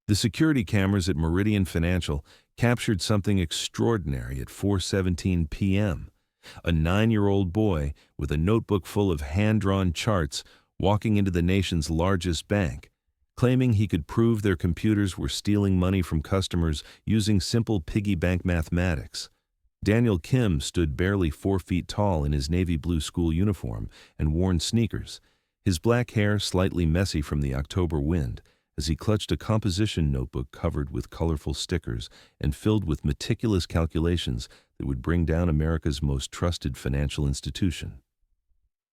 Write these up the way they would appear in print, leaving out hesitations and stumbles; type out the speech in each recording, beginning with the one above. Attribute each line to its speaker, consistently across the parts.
Speaker 1: The security cameras at Meridian Financial captured something extraordinary at 4:17 p.m. A 9-year-old boy with a notebook full of hand-drawn charts walking into the nation's largest bank, claiming he could prove their computers were stealing money from customers using simple piggy bank mathematics. Daniel Kim stood barely 4 feet tall in his navy blue school uniform and worn sneakers, his black hair slightly messy from the October wind, as he clutched a composition notebook covered with colorful stickers and filled with meticulous calculations that would bring down America's most trusted financial institution.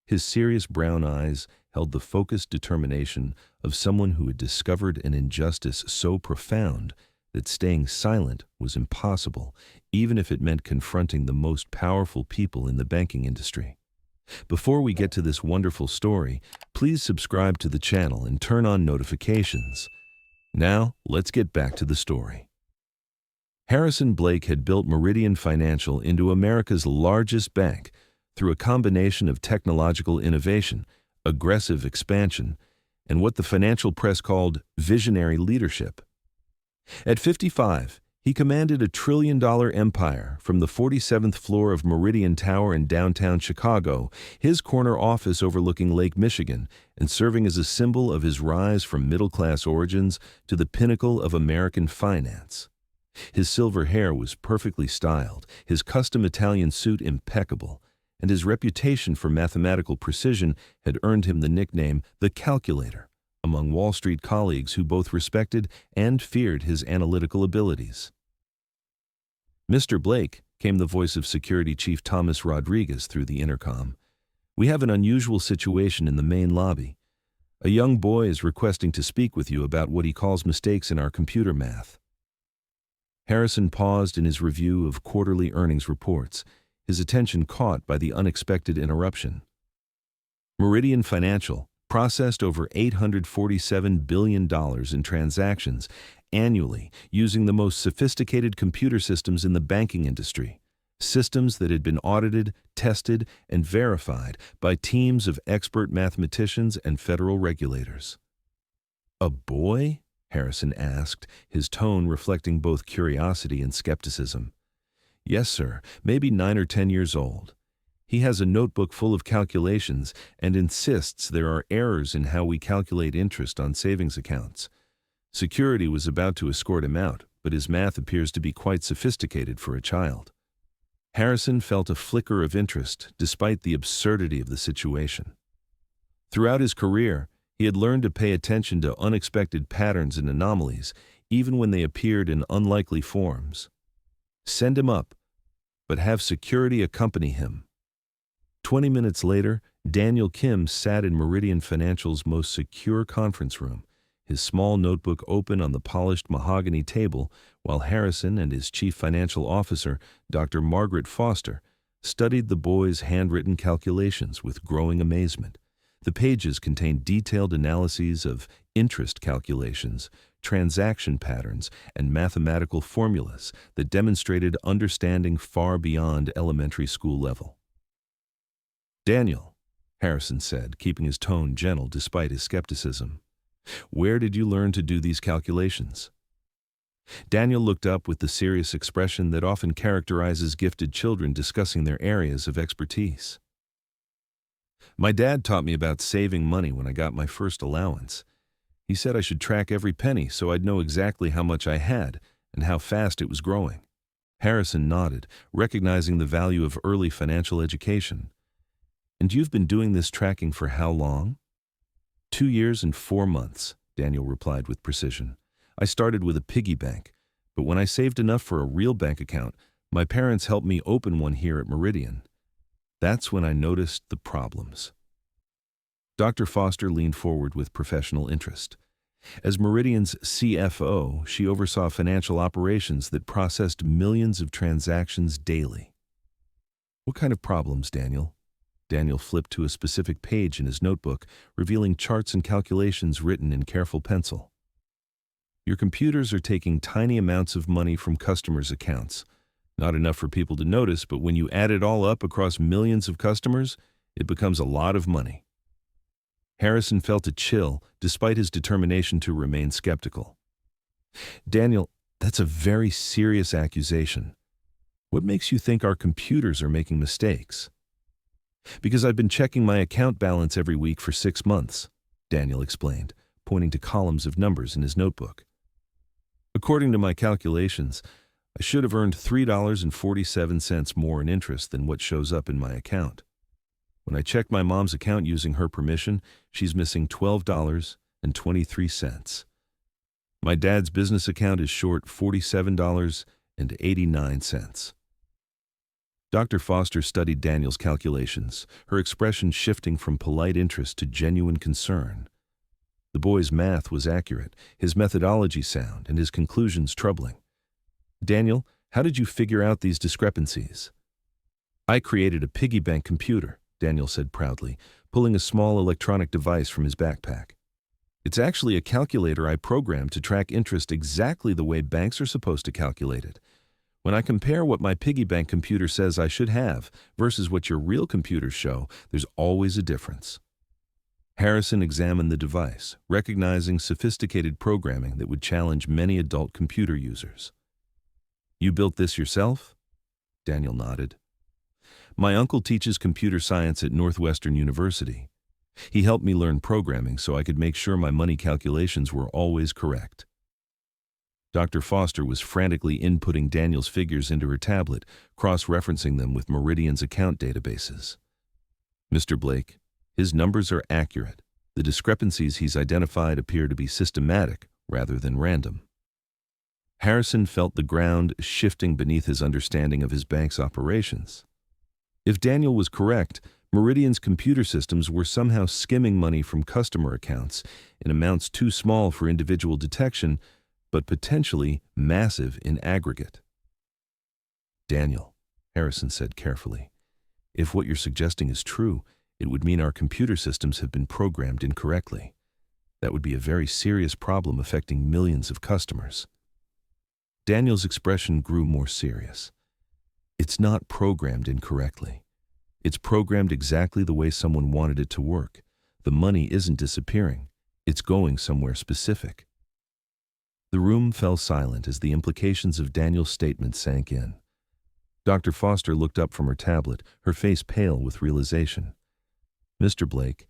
Speaker 1: His serious brown eyes held the focused determination of someone who had discovered an injustice so profound that staying silent was impossible, even if it meant confronting the most powerful people in the banking industry. Before we get to this wonderful story, please subscribe to the channel and turn on notifications. Now, let's get back to the story. Harrison Blake had built Meridian Financial into America's largest bank through a combination of technological innovation, aggressive expansion, and what the financial press called visionary leadership. At 55, he commanded a trillion-dollar empire from the 47th floor of Meridian Tower in downtown Chicago, his corner office overlooking Lake Michigan, and serving as a symbol of his rise from middle-class origins to the pinnacle of American finance. His silver hair was perfectly styled, his custom Italian suit impeccable, and his reputation for mathematical precision had earned him the nickname the Calculator among Wall Street colleagues who both respected and feared his analytical abilities. "Mr. Blake," came the voice of Security Chief Thomas Rodriguez through the intercom. "We have an unusual situation in the main lobby. A young boy is requesting to speak with you about what he calls mistakes in our computer math." Harrison paused in his review of quarterly earnings reports, his attention caught by the unexpected interruption. Meridian Financial processed over $847 billion in transactions annually using the most sophisticated computer systems in the banking industry, systems that had been audited, tested, and verified by teams of expert mathematicians and federal regulators. "A boy?" Harrison asked, his tone reflecting both curiosity and skepticism. "Yes, sir, maybe 9 or 10 years old. He has a notebook full of calculations and insists there are errors in how we calculate interest on savings accounts. Security was about to escort him out, but his math appears to be quite sophisticated for a child." Harrison felt a flicker of interest despite the absurdity of the situation. Throughout his career, he had learned to pay attention to unexpected patterns and anomalies, even when they appeared in unlikely forms. Send him up, but have security accompany him. 20 minutes later, Daniel Kim sat in Meridian Financial's most secure conference room, his small notebook open on the polished mahogany table, while Harrison and his chief financial officer, Dr. Margaret Foster, studied the boy's handwritten calculations with growing amazement. The pages contained detailed analyses of interest calculations, transaction patterns, and mathematical formulas that demonstrated understanding far beyond elementary school level. "Daniel," Harrison said, keeping his tone gentle despite his skepticism, "where did you learn to do these calculations?" Daniel looked up with the serious expression that often characterizes gifted children discussing their areas of expertise. "My dad taught me about saving money when I got my first allowance. He said I should track every penny so I'd know exactly how much I had and how fast it was growing." Harrison nodded, recognizing the value of early financial education. "And you've been doing this tracking for how long?" 2 years and 4 months, Daniel replied with precision. "I started with a piggy bank, but when I saved enough for a real bank account, my parents helped me open one here at Meridian. That's when I noticed the problems." Dr. Foster leaned forward with professional interest. As Meridian's CFO, she oversaw financial operations that processed millions of transactions daily. "What kind of problems, Daniel?" Daniel flipped to a specific page in his notebook, revealing charts and calculations written in careful pencil. "Your computers are taking tiny amounts of money from customers' accounts. Not enough for people to notice, but when you add it all up across millions of customers, it becomes a lot of money." Harrison felt a chill, despite his determination to remain skeptical. Daniel, that's a very serious accusation. What makes you think our computers are making mistakes? Because I've been checking my account balance every week for 6 months, Daniel explained, pointing to columns of numbers in his notebook. According to my calculations, I should have earned $3.47 more in interest than what shows up in my account. When I checked my mom's account using her permission, she's missing $12.23. My dad's business account is short $47.89. Dr. Foster studied Daniel's calculations, her expression shifting from polite interest to genuine concern. The boy's math was accurate, his methodology sound, and his conclusions troubling. Daniel, how did you figure out these discrepancies? I created a piggy bank computer, Daniel said proudly, pulling a small electronic device from his backpack. It's actually a calculator I programmed to track interest exactly the way banks are supposed to calculate it. When I compare what my piggy bank computer says I should have versus what your real computers show, there's always a difference. Harrison examined the device, recognizing sophisticated programming that would challenge many adult computer users. You built this yourself? Daniel nodded. My uncle teaches computer science at Northwestern University. He helped me learn programming so I could make sure my money calculations were always correct. Dr. Foster was frantically inputting Daniel's figures into her tablet, cross-referencing them with Meridian's account databases. Mr. Blake, his numbers are accurate. The discrepancies he's identified appear to be systematic rather than random. Harrison felt the ground shifting beneath his understanding of his bank's operations. If Daniel was correct, Meridian's computer systems were somehow skimming money from customer accounts in amounts too small for individual detection, but potentially massive in aggregate. Daniel, Harrison said carefully, if what you're suggesting is true, it would mean our computer systems have been programmed incorrectly. That would be a very serious problem affecting millions of customers. Daniel's expression grew more serious. It's not programmed incorrectly. It's programmed exactly the way someone wanted it to work. The money isn't disappearing. It's going somewhere specific. The room fell silent as the implications of Daniel's statement sank in. Dr. Foster looked up from her tablet, her face pale with realization. Mr. Blake,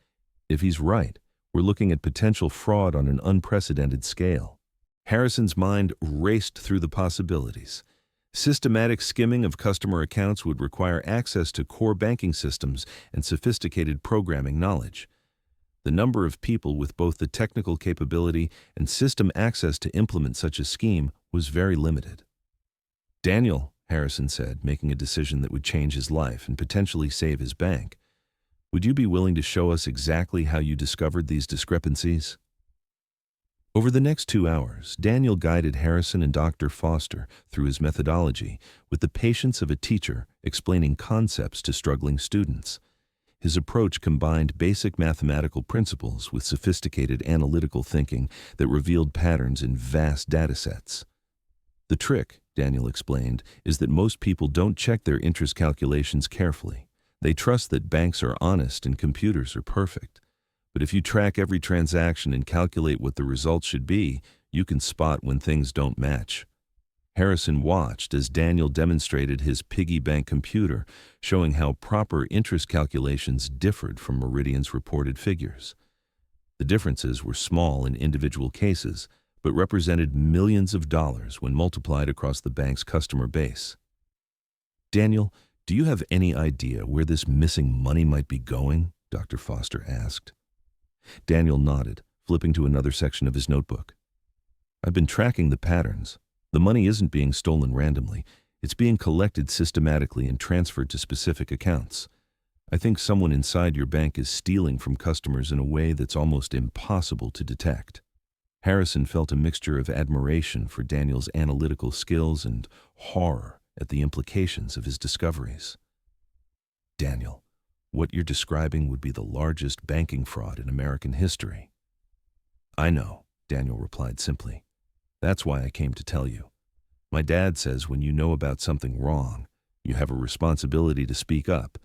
Speaker 1: if he's right, we're looking at potential fraud on an unprecedented scale. Harrison's mind raced through the possibilities. Systematic skimming of customer accounts would require access to core banking systems and sophisticated programming knowledge. The number of people with both the technical capability and system access to implement such a scheme was very limited. Daniel, Harrison said, making a decision that would change his life and potentially save his bank. Would you be willing to show us exactly how you discovered these discrepancies? Over the next 2 hours, Daniel guided Harrison and Dr. Foster through his methodology with the patience of a teacher explaining concepts to struggling students. His approach combined basic mathematical principles with sophisticated analytical thinking that revealed patterns in vast datasets. The trick, Daniel explained, is that most people don't check their interest calculations carefully. They trust that banks are honest and computers are perfect. But if you track every transaction and calculate what the results should be, you can spot when things don't match. Harrison watched as Daniel demonstrated his piggy bank computer, showing how proper interest calculations differed from Meridian's reported figures. The differences were small in individual cases, but represented millions of dollars when multiplied across the bank's customer base. Daniel, do you have any idea where this missing money might be going? Dr. Foster asked. Daniel nodded, flipping to another section of his notebook. I've been tracking the patterns. The money isn't being stolen randomly. It's being collected systematically and transferred to specific accounts. I think someone inside your bank is stealing from customers in a way that's almost impossible to detect. Harrison felt a mixture of admiration for Daniel's analytical skills and horror at the implications of his discoveries. Daniel, what you're describing would be the largest banking fraud in American history. I know, Daniel replied simply. That's why I came to tell you. My dad says when you know about something wrong, you have a responsibility to speak up,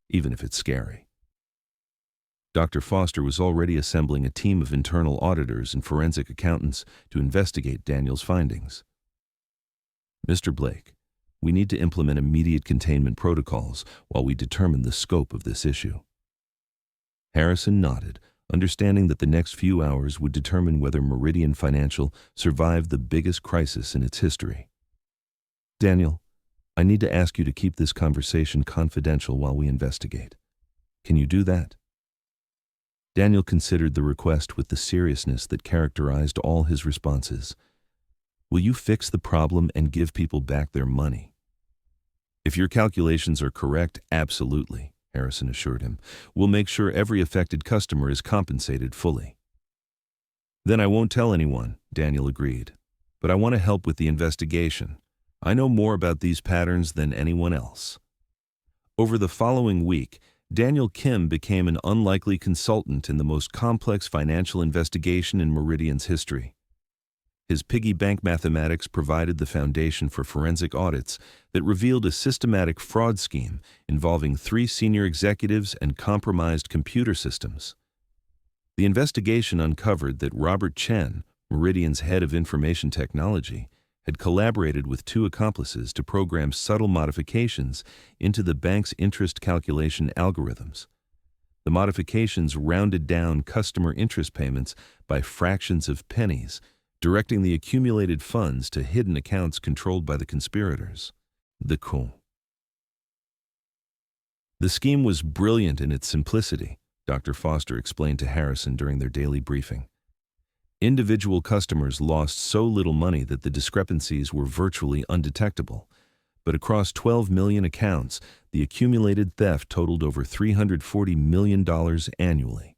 Speaker 1: even if it's scary. Dr. Foster was already assembling a team of internal auditors and forensic accountants to investigate Daniel's findings. Mr. Blake, we need to implement immediate containment protocols while we determine the scope of this issue. Harrison nodded, understanding that the next few hours would determine whether Meridian Financial survived the biggest crisis in its history. Daniel, I need to ask you to keep this conversation confidential while we investigate. Can you do that? Daniel considered the request with the seriousness that characterized all his responses. Will you fix the problem and give people back their money? If your calculations are correct, absolutely, Harrison assured him. We'll make sure every affected customer is compensated fully. Then I won't tell anyone, Daniel agreed. But I want to help with the investigation. I know more about these patterns than anyone else. Over the following week, Daniel Kim became an unlikely consultant in the most complex financial investigation in Meridian's history. His piggy bank mathematics provided the foundation for forensic audits that revealed a systematic fraud scheme involving 3 senior executives and compromised computer systems. The investigation uncovered that Robert Chen, Meridian's head of information technology, had collaborated with 2 accomplices to program subtle modifications into the bank's interest calculation algorithms. The modifications rounded down customer interest payments by fractions of pennies, directing the accumulated funds to hidden accounts controlled by the conspirators. The scheme was brilliant in its simplicity, Dr. Foster explained to Harrison during their daily briefing. Individual customers lost so little money that the discrepancies were virtually undetectable, but across 12 million accounts, the accumulated theft totaled over $340 million annually.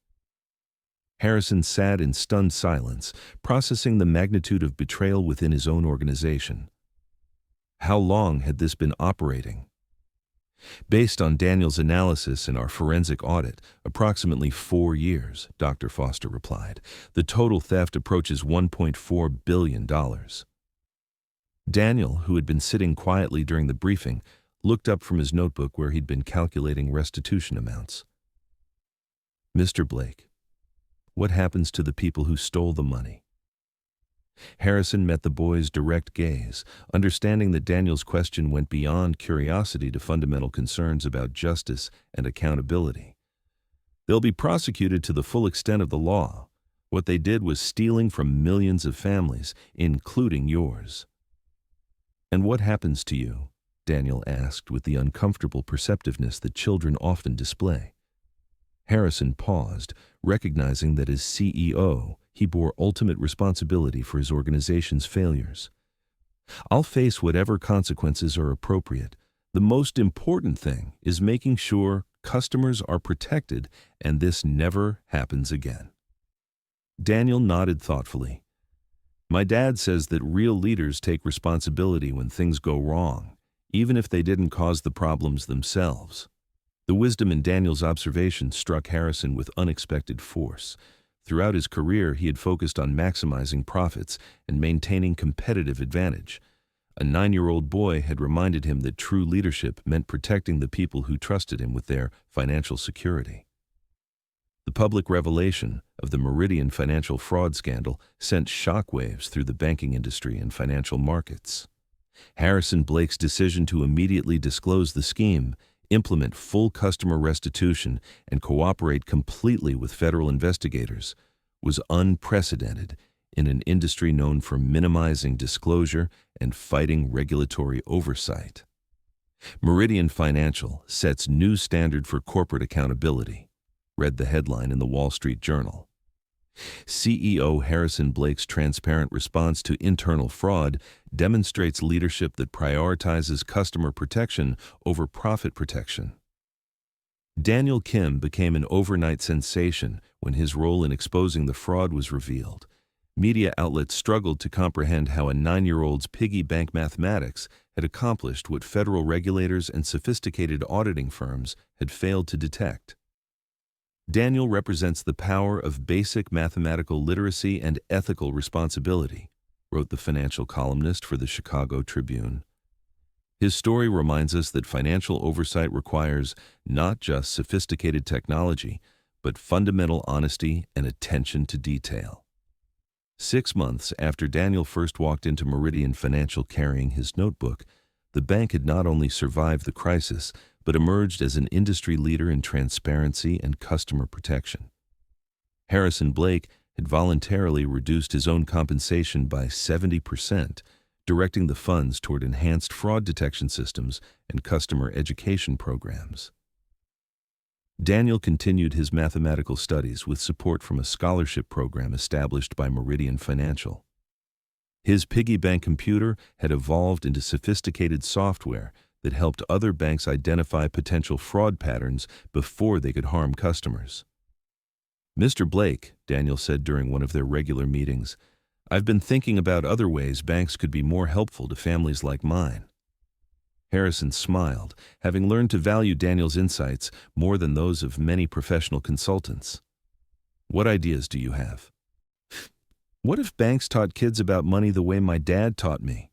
Speaker 1: Harrison sat in stunned silence, processing the magnitude of betrayal within his own organization. How long had this been operating? Based on Daniel's analysis in our forensic audit, approximately 4 years, Dr. Foster replied. The total theft approaches $1.4 billion. Daniel, who had been sitting quietly during the briefing, looked up from his notebook where he'd been calculating restitution amounts. Mr. Blake, what happens to the people who stole the money? Harrison met the boy's direct gaze, understanding that Daniel's question went beyond curiosity to fundamental concerns about justice and accountability. They'll be prosecuted to the full extent of the law. What they did was stealing from millions of families, including yours. And what happens to you? Daniel asked with the uncomfortable perceptiveness that children often display. Harrison paused, recognizing that as CEO, he bore ultimate responsibility for his organization's failures. I'll face whatever consequences are appropriate. The most important thing is making sure customers are protected and this never happens again. Daniel nodded thoughtfully. My dad says that real leaders take responsibility when things go wrong, even if they didn't cause the problems themselves. The wisdom in Daniel's observation struck Harrison with unexpected force. Throughout his career, he had focused on maximizing profits and maintaining competitive advantage. A 9-year-old boy had reminded him that true leadership meant protecting the people who trusted him with their financial security. The public revelation of the Meridian Financial fraud scandal sent shockwaves through the banking industry and financial markets. Harrison Blake's decision to immediately disclose the scheme, implement full customer restitution, and cooperate completely with federal investigators was unprecedented in an industry known for minimizing disclosure and fighting regulatory oversight. Meridian Financial sets new standard for corporate accountability, read the headline in the Wall Street Journal. CEO Harrison Blake's transparent response to internal fraud demonstrates leadership that prioritizes customer protection over profit protection. Daniel Kim became an overnight sensation when his role in exposing the fraud was revealed. Media outlets struggled to comprehend how a 9-year-old's piggy bank mathematics had accomplished what federal regulators and sophisticated auditing firms had failed to detect. Daniel represents the power of basic mathematical literacy and ethical responsibility, wrote the financial columnist for the Chicago Tribune. His story reminds us that financial oversight requires not just sophisticated technology, but fundamental honesty and attention to detail. 6 months after Daniel first walked into Meridian Financial carrying his notebook, the bank had not only survived the crisis, but emerged as an industry leader in transparency and customer protection. Harrison Blake had voluntarily reduced his own compensation by 70%, directing the funds toward enhanced fraud detection systems and customer education programs. Daniel continued his mathematical studies with support from a scholarship program established by Meridian Financial. His piggy bank computer had evolved into sophisticated software that helped other banks identify potential fraud patterns before they could harm customers. "Mr. Blake," Daniel said during one of their regular meetings, "I've been thinking about other ways banks could be more helpful to families like mine." Harrison smiled, having learned to value Daniel's insights more than those of many professional consultants. "What ideas do you have?" "What if banks taught kids about money the way my dad taught me?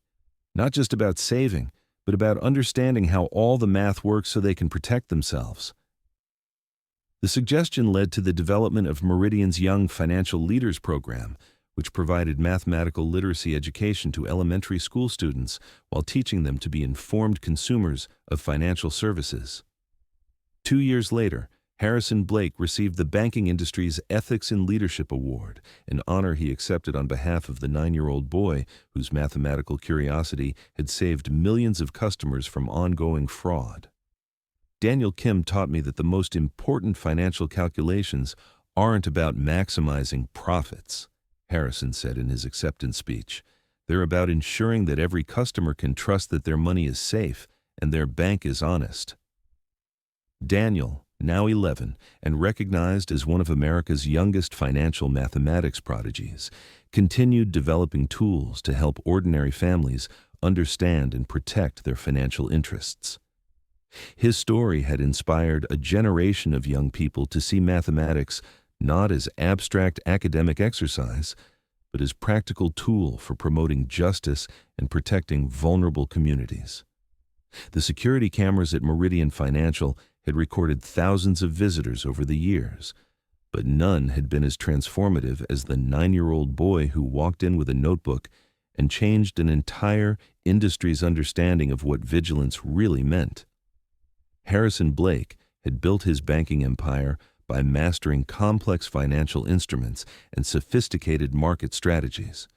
Speaker 1: Not just about saving, but about understanding how all the math works so they can protect themselves." The suggestion led to the development of Meridian's Young Financial Leaders Program, which provided mathematical literacy education to elementary school students while teaching them to be informed consumers of financial services. 2 years later, Harrison Blake received the banking industry's Ethics in Leadership Award, an honor he accepted on behalf of the 9-year-old boy whose mathematical curiosity had saved millions of customers from ongoing fraud. "Daniel Kim taught me that the most important financial calculations aren't about maximizing profits," Harrison said in his acceptance speech. "They're about ensuring that every customer can trust that their money is safe and their bank is honest." Daniel, now 11 and recognized as one of America's youngest financial mathematics prodigies, continued developing tools to help ordinary families understand and protect their financial interests. His story had inspired a generation of young people to see mathematics not as abstract academic exercise, but as practical tool for promoting justice and protecting vulnerable communities. The security cameras at Meridian Financial had recorded thousands of visitors over the years, but none had been as transformative as the 9-year-old boy who walked in with a notebook and changed an entire industry's understanding of what vigilance really meant. Harrison Blake had built his banking empire by mastering complex financial instruments and sophisticated market strategies.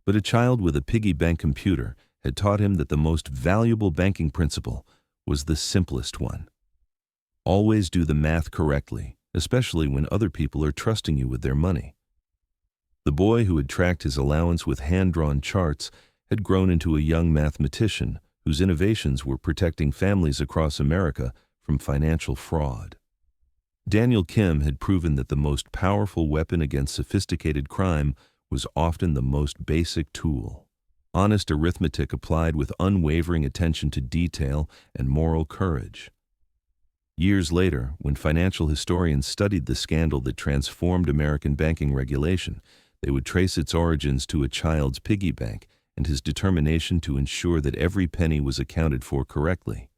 Speaker 1: But a child with a piggy bank computer had taught him that the most valuable banking principle was the simplest one. Always do the math correctly, especially when other people are trusting you with their money. The boy who had tracked his allowance with hand-drawn charts had grown into a young mathematician whose innovations were protecting families across America from financial fraud. Daniel Kim had proven that the most powerful weapon against sophisticated crime was often the most basic tool: honest arithmetic applied with unwavering attention to detail and moral courage. Years later, when financial historians studied the scandal that transformed American banking regulation, they would trace its origins to a child's piggy bank and his determination to ensure that every penny was accounted for correctly.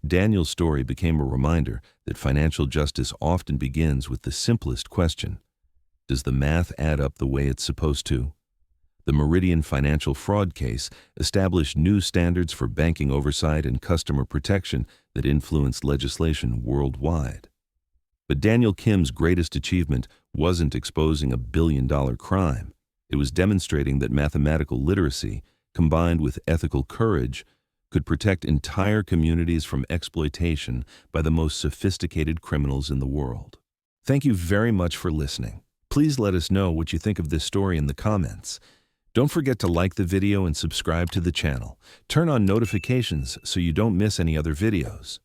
Speaker 1: Daniel's story became a reminder that financial justice often begins with the simplest question: does the math add up the way it's supposed to? The Meridian Financial fraud case established new standards for banking oversight and customer protection that influenced legislation worldwide. But Daniel Kim's greatest achievement wasn't exposing a billion-dollar crime. It was demonstrating that mathematical literacy, combined with ethical courage, could protect entire communities from exploitation by the most sophisticated criminals in the world. Thank you very much for listening. Please let us know what you think of this story in the comments. Don't forget to like the video and subscribe to the channel. Turn on notifications so you don't miss any other videos.